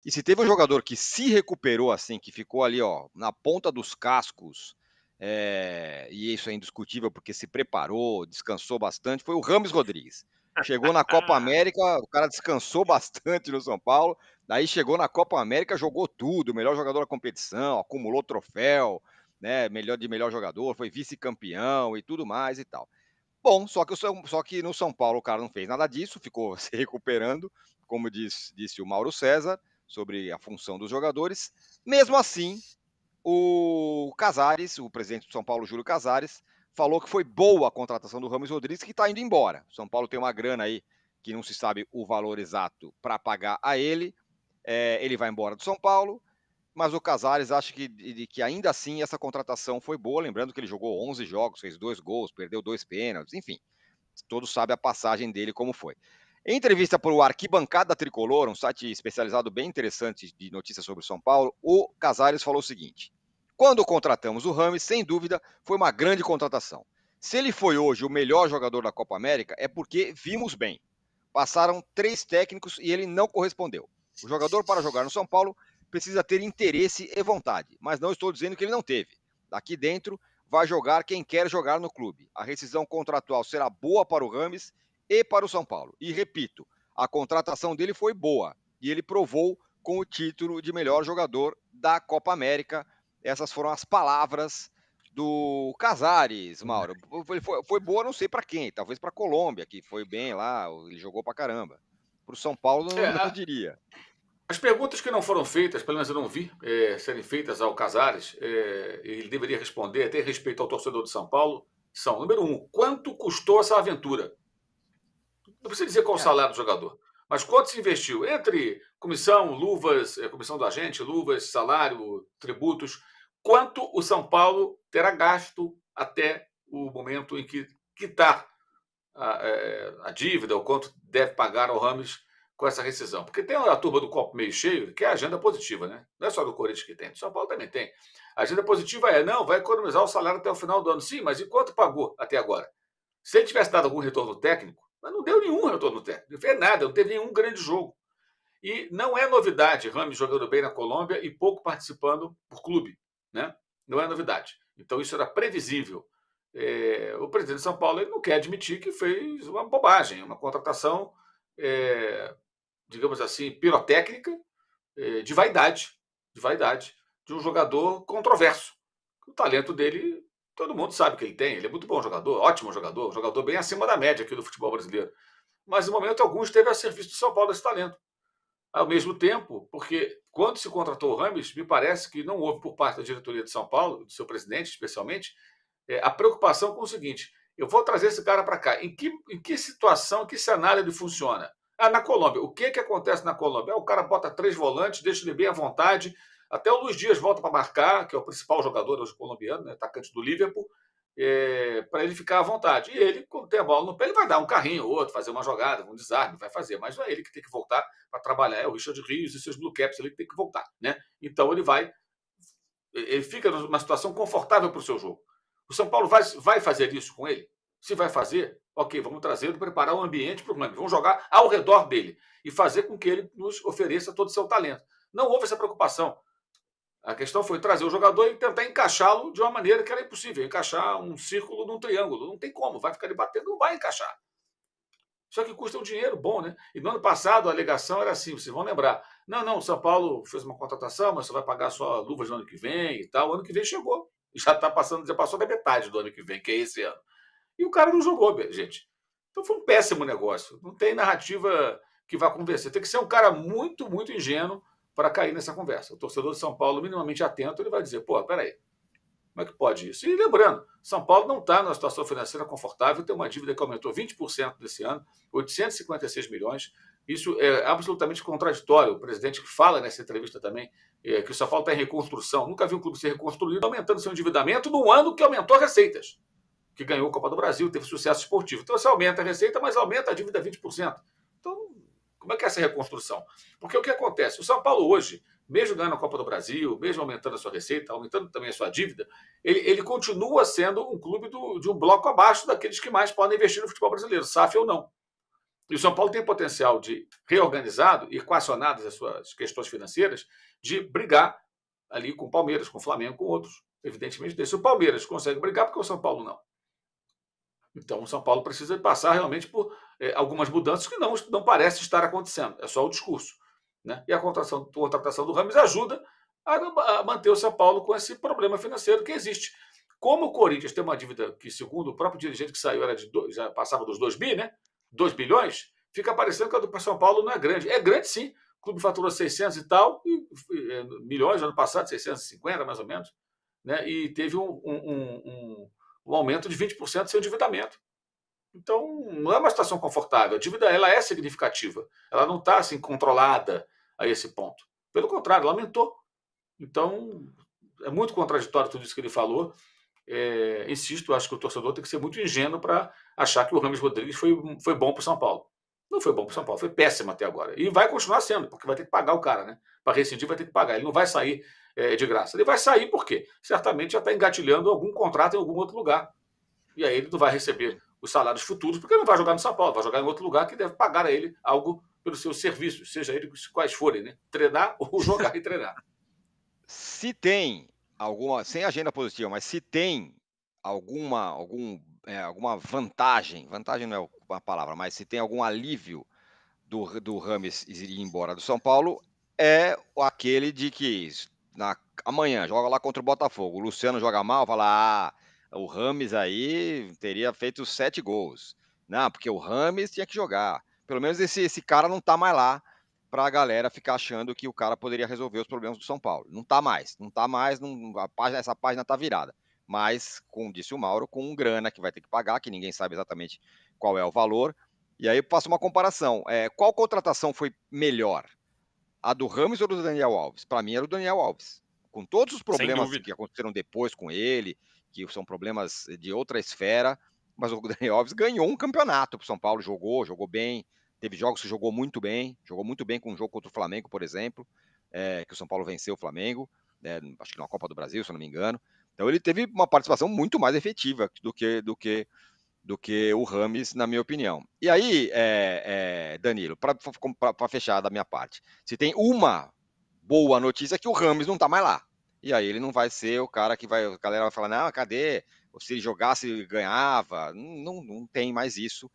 E se teve um jogador que se recuperou, assim, que ficou ali, ó, na ponta dos cascos, e isso é indiscutível, porque se preparou, descansou bastante, foi o Rames Rodrigues. Chegou na Copa América, o cara descansou bastante no São Paulo, daí chegou na Copa América, jogou tudo, melhor jogador da competição, acumulou troféu, né, melhor jogador, foi vice-campeão e tudo mais e tal. Bom, só que no São Paulo o cara não fez nada disso, ficou se recuperando, como disse o Mauro César, sobre a função dos jogadores. Mesmo assim, o Casares, o presidente do São Paulo, Júlio Casares, falou que foi boa a contratação do Rames Rodrigues, que está indo embora. O São Paulo tem uma grana aí que não se sabe o valor exato para pagar a ele. Ele vai embora do São Paulo, mas o Casares acha que ainda assim essa contratação foi boa. Lembrando que ele jogou 11 jogos, fez 2 gols, perdeu 2 pênaltis, enfim. Todos sabem a passagem dele como foi. Em entrevista para o Arquibancada Tricolor, um site especializado bem interessante de notícias sobre o São Paulo, o Casares falou o seguinte: quando contratamos o Rames, sem dúvida, foi uma grande contratação. Se ele foi hoje o melhor jogador da Copa América, é porque vimos bem. Passaram 3 técnicos e ele não correspondeu. O jogador, para jogar no São Paulo, precisa ter interesse e vontade, mas não estou dizendo que ele não teve. Daqui dentro, vai jogar quem quer jogar no clube. A rescisão contratual será boa para o Rames e para o São Paulo. E repito, a contratação dele foi boa e ele provou com o título de melhor jogador da Copa América. Essas foram as palavras do Casares, Mauro. Foi boa, não sei para quem, talvez para a Colômbia, que foi bem lá, ele jogou para caramba. Para o São Paulo, É, não diria. as perguntas que não foram feitas, pelo menos eu não vi, serem feitas ao Casares, ele deveria responder, até respeito ao torcedor de São Paulo, são, número um, quanto custou essa aventura? Não precisa dizer qual o É, salário do jogador, mas quanto se investiu entre comissão, luvas, comissão do agente, luvas, salário, tributos, quanto o São Paulo terá gasto até o momento em que quitar a dívida, o quanto deve pagar ao Rames com essa rescisão. Porque tem a turma do copo meio cheio, que é a agenda positiva, né? Não é só do Corinthians que tem, do São Paulo também tem. A agenda positiva é, não, vai economizar o salário até o final do ano. Sim, mas e quanto pagou até agora? Se ele tivesse dado algum retorno técnico, mas não deu nenhum retorno técnico, não fez nada, não teve nenhum grande jogo. E não é novidade Rames jogando bem na Colômbia e pouco participando por clube, né? Não é novidade. Então isso era previsível. O presidente de São Paulo ele não quer admitir que fez uma bobagem, uma contratação, digamos assim, pirotécnica, de vaidade, de um jogador controverso. O talento dele, todo mundo sabe que ele tem. Ele é muito bom jogador, ótimo jogador, um jogador bem acima da média aqui do futebol brasileiro. Mas, no momento algum, esteve a serviço do São Paulo esse talento. Ao mesmo tempo, porque quando se contratou o Rames, me parece que não houve por parte da diretoria de São Paulo, do seu presidente especialmente, a preocupação com o seguinte: eu vou trazer esse cara para cá. Em que situação, em que cenário ele funciona? Na Colômbia. O que acontece na Colômbia? O cara bota 3 volantes, deixa ele bem à vontade. Até o Luiz Dias volta para marcar, que é o principal jogador hoje colombiano, né, atacante do Liverpool, para ele ficar à vontade. E ele, quando tem a bola no pé, ele vai dar um carrinho ou outro, fazer uma jogada, um desarme, vai fazer. Mas não é ele que tem que voltar para trabalhar, é o Richard Rios e seus Blue Caps ali que tem que voltar. Né? Então ele fica numa situação confortável para o seu jogo. O São Paulo vai fazer isso com ele? Se vai fazer, ok, vamos trazê-lo, preparar o ambiente para o Rames. Vamos jogar ao redor dele e fazer com que ele nos ofereça todo o seu talento. Não houve essa preocupação. A questão foi trazer o jogador e tentar encaixá-lo de uma maneira que era impossível. Encaixar um círculo num triângulo. Não tem como. Vai ficar ali batendo, não vai encaixar. Só que custa um dinheiro bom, né? E no ano passado a alegação era assim, vocês vão lembrar. Não, o São Paulo fez uma contratação, mas você vai pagar só luvas no ano que vem e tal. O ano que vem chegou. Já está passando, já passou da metade do ano que vem, que é esse ano. E o cara não jogou, gente. Então foi um péssimo negócio. Não tem narrativa que vá convencer. Tem que ser um cara muito, muito ingênuo para cair nessa conversa. O torcedor de São Paulo, minimamente atento, ele vai dizer, pô, peraí, como é que pode isso? E lembrando, São Paulo não está numa situação financeira confortável, tem uma dívida que aumentou 20% desse ano, 856 milhões. Isso é absolutamente contraditório. O presidente que fala nessa entrevista também que o São Paulo está em reconstrução. Nunca vi um clube ser reconstruído aumentando seu endividamento num ano que aumentou receitas, que ganhou a Copa do Brasil, teve sucesso esportivo. Então você aumenta a receita, mas aumenta a dívida 20%. Então, como é que é essa reconstrução? Porque o que acontece? O São Paulo hoje, mesmo ganhando a Copa do Brasil, mesmo aumentando a sua receita, aumentando também a sua dívida, ele continua sendo um clube de um bloco abaixo daqueles que mais podem investir no futebol brasileiro, SAF ou não. E o São Paulo tem potencial de, reorganizado, equacionadas as suas questões financeiras, de brigar ali com o Palmeiras, com o Flamengo, com outros. Evidentemente, se o Palmeiras consegue brigar, porque o São Paulo não. Então, o São Paulo precisa passar realmente por algumas mudanças que não parece estar acontecendo. É só o discurso. Né? E a contratação do Rames ajuda a manter o São Paulo com esse problema financeiro que existe. Como o Corinthians tem uma dívida que, segundo o próprio dirigente que saiu, já passava dos 2 bi, né? 2 bilhões, fica parecendo que a do São Paulo não é grande. É grande, sim. O clube faturou 600 e tal, milhões no ano passado, 650 mais ou menos, né? E teve um aumento de 20% do seu endividamento. Então, não é uma situação confortável. A dívida ela é significativa. Ela não está assim, controlada a esse ponto. Pelo contrário, ela aumentou. Então, é muito contraditório tudo isso que ele falou. Insisto, acho que o torcedor tem que ser muito ingênuo para achar que o Rames Rodrigues foi bom para o São Paulo. Não foi bom para o São Paulo, foi péssimo até agora. E vai continuar sendo, porque vai ter que pagar o cara, né? Para rescindir, vai ter que pagar. Ele não vai sair de graça. Ele vai sair por quê? Certamente já está engatilhando algum contrato em algum outro lugar. E aí ele não vai receber os salários futuros, porque ele não vai jogar no São Paulo, vai jogar em outro lugar que deve pagar a ele algo pelos seus serviços, seja ele quais forem, né? Treinar ou jogar e treinar. Se tem sem agenda positiva, mas se tem alguma vantagem não é uma palavra, mas se tem algum alívio do Rames ir embora do São Paulo, é aquele de que amanhã joga lá contra o Botafogo, o Luciano joga mal, fala, o Rames aí teria feito 7 gols. Não, porque o Rames tinha que jogar. Pelo menos esse cara não tá mais lá para a galera ficar achando que o cara poderia resolver os problemas do São Paulo. Não tá mais, essa página tá virada. Mas, como disse o Mauro, com grana que vai ter que pagar, que ninguém sabe exatamente qual é o valor. E aí eu faço uma comparação. Qual contratação foi melhor? A do Rames ou do Daniel Alves? Para mim era o Daniel Alves. Com todos os Sem problemas dúvida. que aconteceram depois com ele, que são problemas de outra esfera, mas o Daniel Alves ganhou um campeonato para o São Paulo, jogou bem, teve jogos que jogou muito bem com um jogo contra o Flamengo, por exemplo, que o São Paulo venceu o Flamengo, acho que na Copa do Brasil, se eu não me engano. Então ele teve uma participação muito mais efetiva do que o Rames, na minha opinião. E aí, Danilo, para fechar da minha parte, se tem uma boa notícia é que o Rames não tá mais lá. E aí ele não vai ser o cara que a galera vai falar, não, cadê? Se ele jogasse, ganhava. Não tem mais isso,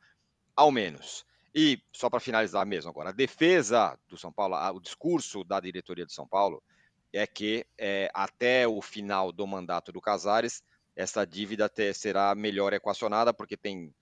ao menos. E, só para finalizar mesmo agora, a defesa do São Paulo, o discurso da diretoria do São Paulo é que até o final do mandato do Casares, essa dívida será melhor equacionada, porque tem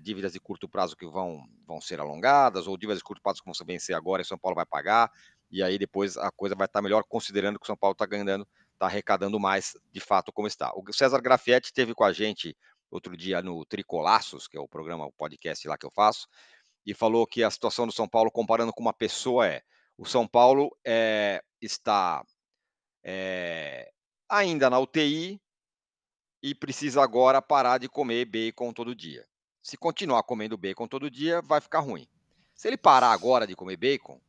dívidas de curto prazo que vão ser alongadas, ou dívidas de curto prazo que vão se vencer agora e o São Paulo vai pagar, e aí depois a coisa vai estar melhor, considerando que o São Paulo está ganhando, está arrecadando mais de fato como está. O César Grafietti esteve com a gente outro dia no Tricolaços, que é o podcast lá que eu faço, e falou que a situação do São Paulo, comparando com uma pessoa, o São Paulo está ainda na UTI e precisa agora parar de comer bacon todo dia. Se continuar comendo bacon todo dia, vai ficar ruim. Se ele parar agora de comer bacon,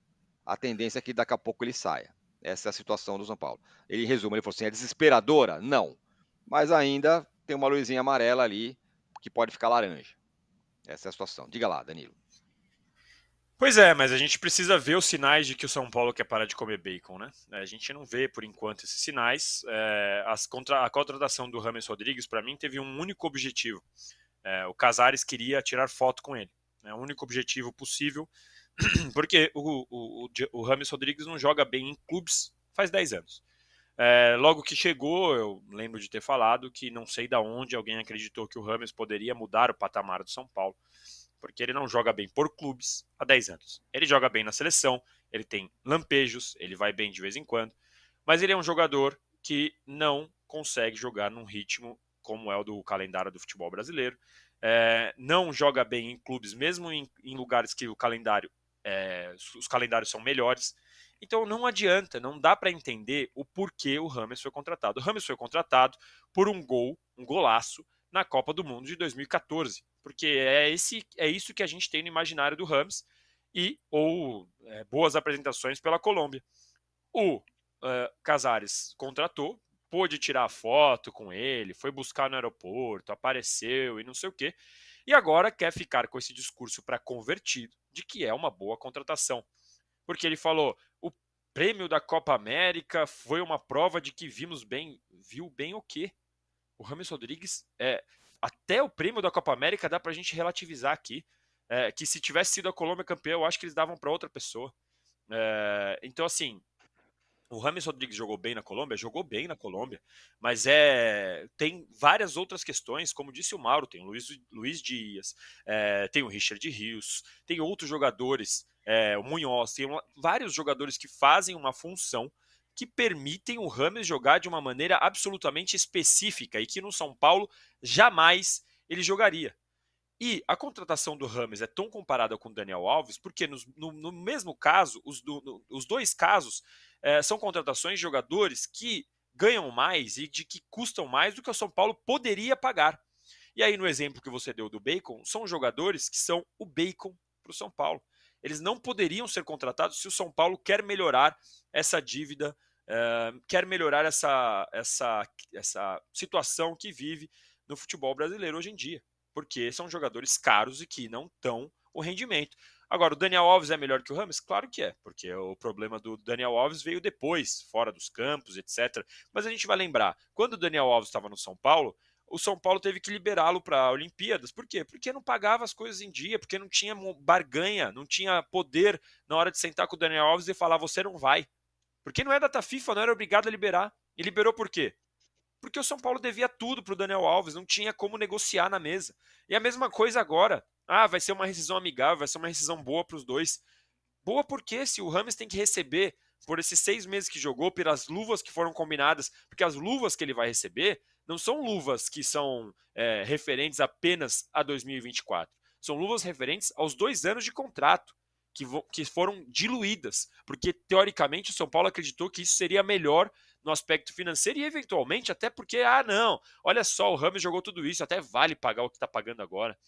a tendência é que daqui a pouco ele saia. Essa é a situação do São Paulo. Ele resume, ele falou assim, é desesperadora? Não. Mas ainda tem uma luzinha amarela ali que pode ficar laranja. Essa é a situação. Diga lá, Danilo. Pois é, mas a gente precisa ver os sinais de que o São Paulo quer parar de comer bacon, né? A gente não vê, por enquanto, esses sinais. A contratação do Rames Rodrigues, para mim, teve um único objetivo. O Casares queria tirar foto com ele. É o único objetivo possível, porque o Rames Rodrigues não joga bem em clubes faz 10 anos. Logo que chegou, eu lembro de ter falado que não sei de onde alguém acreditou que o Rames poderia mudar o patamar do São Paulo, porque ele não joga bem por clubes há 10 anos. Ele joga bem na seleção, ele tem lampejos, ele vai bem de vez em quando, mas ele é um jogador que não consegue jogar num ritmo como é o do calendário do futebol brasileiro. Não joga bem em clubes, mesmo em lugares que os calendários são melhores. Então não adianta, não dá para entender o porquê o Rames foi contratado. O Rames foi contratado por um golaço, na Copa do Mundo de 2014, porque é isso que a gente tem no imaginário do Rames ou boas apresentações pela Colômbia. O Casares contratou, pôde tirar foto com ele, foi buscar no aeroporto, apareceu e não sei o quê. E agora quer ficar com esse discurso para convertido de que é uma boa contratação. Porque ele falou, o prêmio da Copa América foi uma prova de que vimos bem. Viu bem o quê? O James Rodrigues, até o prêmio da Copa América dá pra gente relativizar aqui. Que se tivesse sido a Colômbia campeã, eu acho que eles davam para outra pessoa. Então, assim, o James Rodrigues jogou bem na Colômbia? Jogou bem na Colômbia, mas tem várias outras questões, como disse o Mauro, tem o Luiz Dias, tem o Richard Rios, tem outros jogadores, o Munhoz, tem vários jogadores que fazem uma função que permitem o James jogar de uma maneira absolutamente específica e que no São Paulo jamais ele jogaria. E a contratação do James é tão comparada com o Daniel Alves porque no mesmo caso, os dois casos são contratações de jogadores que ganham mais e de que custam mais do que o São Paulo poderia pagar. E aí no exemplo que você deu do Bacon, são jogadores que são o Bacon para o São Paulo. Eles não poderiam ser contratados se o São Paulo quer melhorar essa dívida, quer melhorar essa situação que vive no futebol brasileiro hoje em dia. Porque são jogadores caros e que não dão o rendimento. Agora, o Daniel Alves é melhor que o James? Claro que é, porque o problema do Daniel Alves veio depois, fora dos campos, etc. Mas a gente vai lembrar, quando o Daniel Alves estava no São Paulo, o São Paulo teve que liberá-lo para Olimpíadas. Por quê? Porque não pagava as coisas em dia, porque não tinha barganha, não tinha poder na hora de sentar com o Daniel Alves e falar, você não vai. Porque não é data FIFA, não era obrigado a liberar. E liberou por quê? Porque o São Paulo devia tudo para o Daniel Alves, não tinha como negociar na mesa. E a mesma coisa agora. Vai ser uma rescisão amigável, vai ser uma rescisão boa para os dois. Boa porque se o James tem que receber por esses 6 meses que jogou, pelas luvas que foram combinadas, porque as luvas que ele vai receber não são luvas que são referentes apenas a 2024. São luvas referentes aos 2 anos de contrato, que foram diluídas, porque teoricamente o São Paulo acreditou que isso seria melhor no aspecto financeiro e eventualmente até porque, não, olha só, o James jogou tudo isso, até vale pagar o que está pagando agora.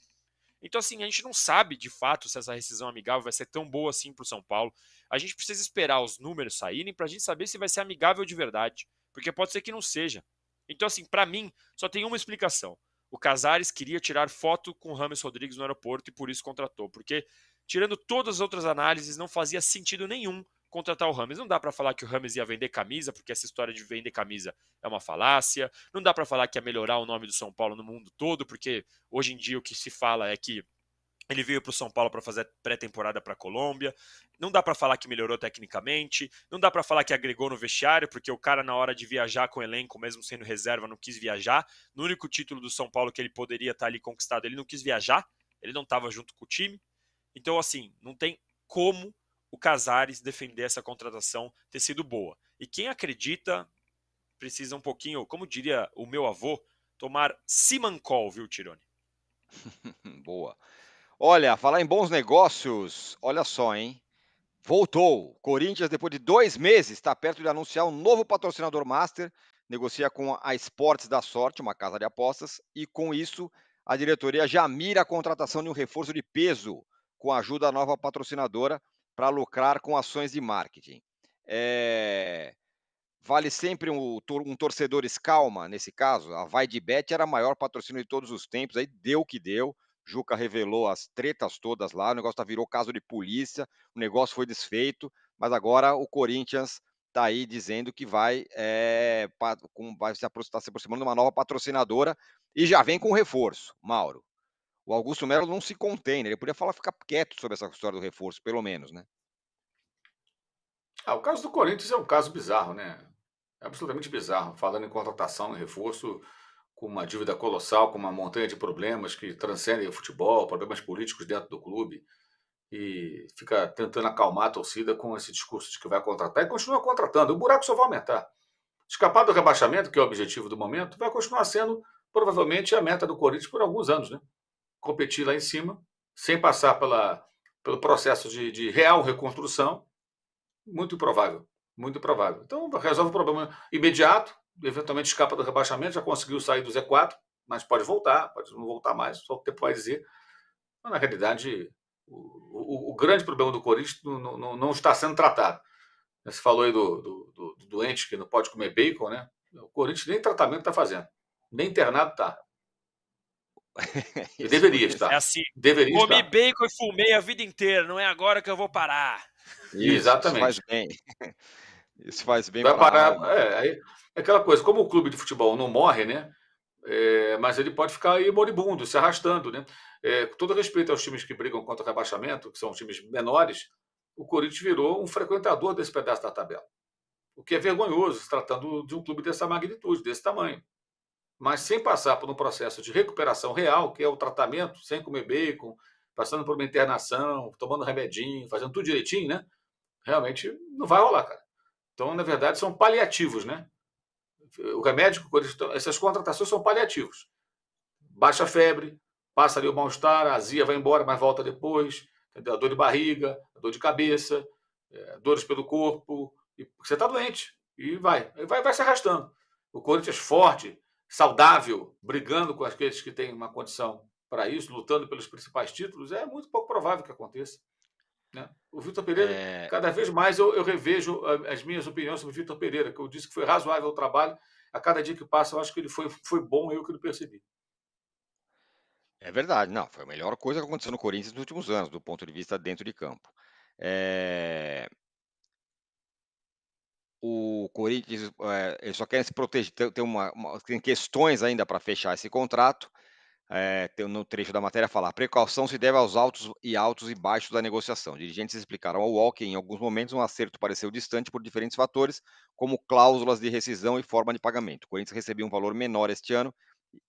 Então, assim, a gente não sabe de fato se essa rescisão amigável vai ser tão boa assim para o São Paulo. A gente precisa esperar os números saírem para a gente saber se vai ser amigável de verdade, porque pode ser que não seja. Então, assim, para mim, só tem uma explicação. O Casares queria tirar foto com o James Rodrigues no aeroporto e por isso contratou, porque tirando todas as outras análises, não fazia sentido nenhum contratar o James. Não dá para falar que o James ia vender camisa, porque essa história de vender camisa é uma falácia. Não dá para falar que ia melhorar o nome do São Paulo no mundo todo, porque hoje em dia o que se fala é que ele veio para o São Paulo para fazer pré-temporada para a Colômbia. Não dá para falar que melhorou tecnicamente. Não dá para falar que agregou no vestiário, porque o cara, na hora de viajar com o elenco, mesmo sendo reserva, não quis viajar. No único título do São Paulo que ele poderia estar ali conquistado, ele não quis viajar. Ele não estava junto com o time. Então, assim, não tem como o Casares defender essa contratação ter sido boa. E quem acredita precisa um pouquinho, como diria o meu avô, tomar Simancol, viu, Tirone? Boa. Olha, falar em bons negócios, olha só, hein? Voltou. Corinthians, depois de 2 meses, está perto de anunciar um novo patrocinador master, negocia com a Esportes da Sorte, uma casa de apostas, e com isso a diretoria já mira a contratação de um reforço de peso, com a ajuda da nova patrocinadora, para lucrar com ações de marketing. Vale sempre um torcedor escalma, nesse caso. A Vai de Bet era a maior patrocínio de todos os tempos, aí deu o que deu. Juca revelou as tretas todas lá, o negócio virou caso de polícia, o negócio foi desfeito, mas agora o Corinthians está aí dizendo que vai se aproximando de uma nova patrocinadora e já vem com reforço, Mauro. O Augusto Melo não se contém, né? Ele podia ficar quieto sobre essa história do reforço, pelo menos, né? O caso do Corinthians é um caso bizarro, né? É absolutamente bizarro. Falando em contratação, em reforço, com uma dívida colossal, com uma montanha de problemas que transcendem o futebol, problemas políticos dentro do clube, e fica tentando acalmar a torcida com esse discurso de que vai contratar e continua contratando. O buraco só vai aumentar. Escapar do rebaixamento, que é o objetivo do momento, vai continuar sendo provavelmente a meta do Corinthians por alguns anos, né? Competir lá em cima, sem passar pelo processo de real reconstrução, muito improvável. Muito improvável. Então, resolve o problema imediato, eventualmente escapa do rebaixamento, já conseguiu sair do Z4, mas pode voltar, pode não voltar mais, só o tempo vai dizer. Mas, na realidade, o grande problema do Corinthians não está sendo tratado. Você falou aí do doente que não pode comer bacon, né? O Corinthians nem tratamento está fazendo. Nem internado está. E deveria É estar. assim, Deveria comi estar. bacon e fumei a vida inteira, não é agora que eu vou parar. Isso faz Exatamente. bem. Isso faz bem Vai para a parar. alma. Aí é aquela coisa, como o clube de futebol não morre, né? Mas ele pode ficar aí moribundo, se arrastando, né? Com todo respeito aos times que brigam contra o rebaixamento, que são times menores, o Corinthians virou um frequentador desse pedaço da tabela. O que é vergonhoso, se tratando de um clube dessa magnitude, desse tamanho. Mas sem passar por um processo de recuperação real, que é o tratamento, sem comer bacon, passando por uma internação, tomando remedinho, fazendo tudo direitinho, né? Realmente não vai rolar, cara. Então, na verdade, são paliativos, né? O remédio, essas contratações são paliativos. Baixa a febre, passa ali o mal-estar, a azia vai embora, mas volta depois, entendeu? A dor de barriga, a dor de cabeça, dores pelo corpo, e você está doente, e vai se arrastando. O Corinthians forte, saudável, brigando com aqueles que têm uma condição para isso, lutando pelos principais títulos, é muito pouco provável que aconteça. Né? O Vitor Pereira, É, cada vez mais eu revejo as minhas opiniões sobre o Vitor Pereira, que eu disse que foi razoável o trabalho. A cada dia que passa, eu acho que ele foi bom, eu que não percebi. é verdade, não, foi a melhor coisa que aconteceu no Corinthians nos últimos anos, do ponto de vista dentro de campo. É, o Corinthians, eles só querem se proteger, tem questões ainda para fechar esse contrato. Tem no trecho da matéria falar, a precaução se deve aos altos e baixos da negociação. Dirigentes explicaram ao Walker, em alguns momentos, um acerto pareceu distante por diferentes fatores, como cláusulas de rescisão e forma de pagamento. O Corinthians recebia um valor menor este ano,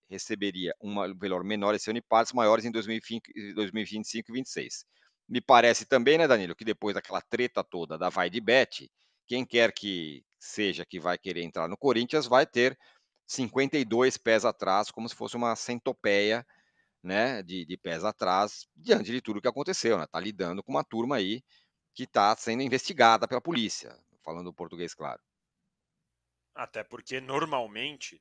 receberia um valor menor esse ano e partes maiores em 2025 e 2026. Me parece também, né, Danilo, que depois daquela treta toda da vai de bet, quem quer que seja que vai querer entrar no Corinthians vai ter 52 pés atrás, como se fosse uma centopeia, né, de pés atrás, diante de tudo que aconteceu, né? Tá lidando com uma turma aí que está sendo investigada pela polícia, falando português claro. Até porque normalmente,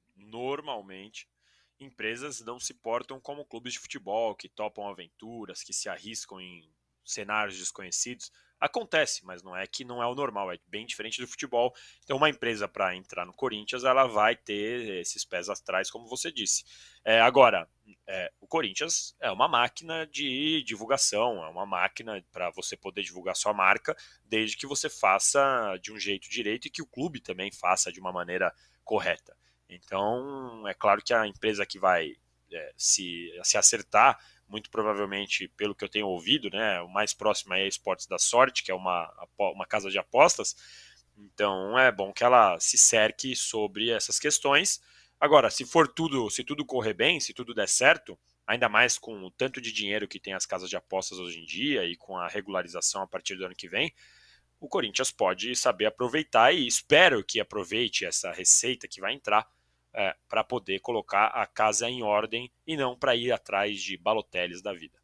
empresas não se portam como clubes de futebol, que topam aventuras, que se arriscam em cenários desconhecidos. Acontece, mas não é que não é o normal, é bem diferente do futebol. Então, uma empresa para entrar no Corinthians, ela vai ter esses pés atrás, como você disse. Agora, o Corinthians é uma máquina de divulgação, é uma máquina para você poder divulgar sua marca, desde que você faça de um jeito direito e que o clube também faça de uma maneira correta. Então, é claro que a empresa que vai se acertar, muito provavelmente, pelo que eu tenho ouvido, né, o mais próximo é a Esportes da Sorte, que é uma casa de apostas. Então, é bom que ela se cerque sobre essas questões. Agora, se tudo correr bem, se tudo der certo, ainda mais com o tanto de dinheiro que tem as casas de apostas hoje em dia e com a regularização a partir do ano que vem, o Corinthians pode saber aproveitar e espero que aproveite essa receita que vai entrar para poder colocar a casa em ordem e não para ir atrás de Balotellis da vida.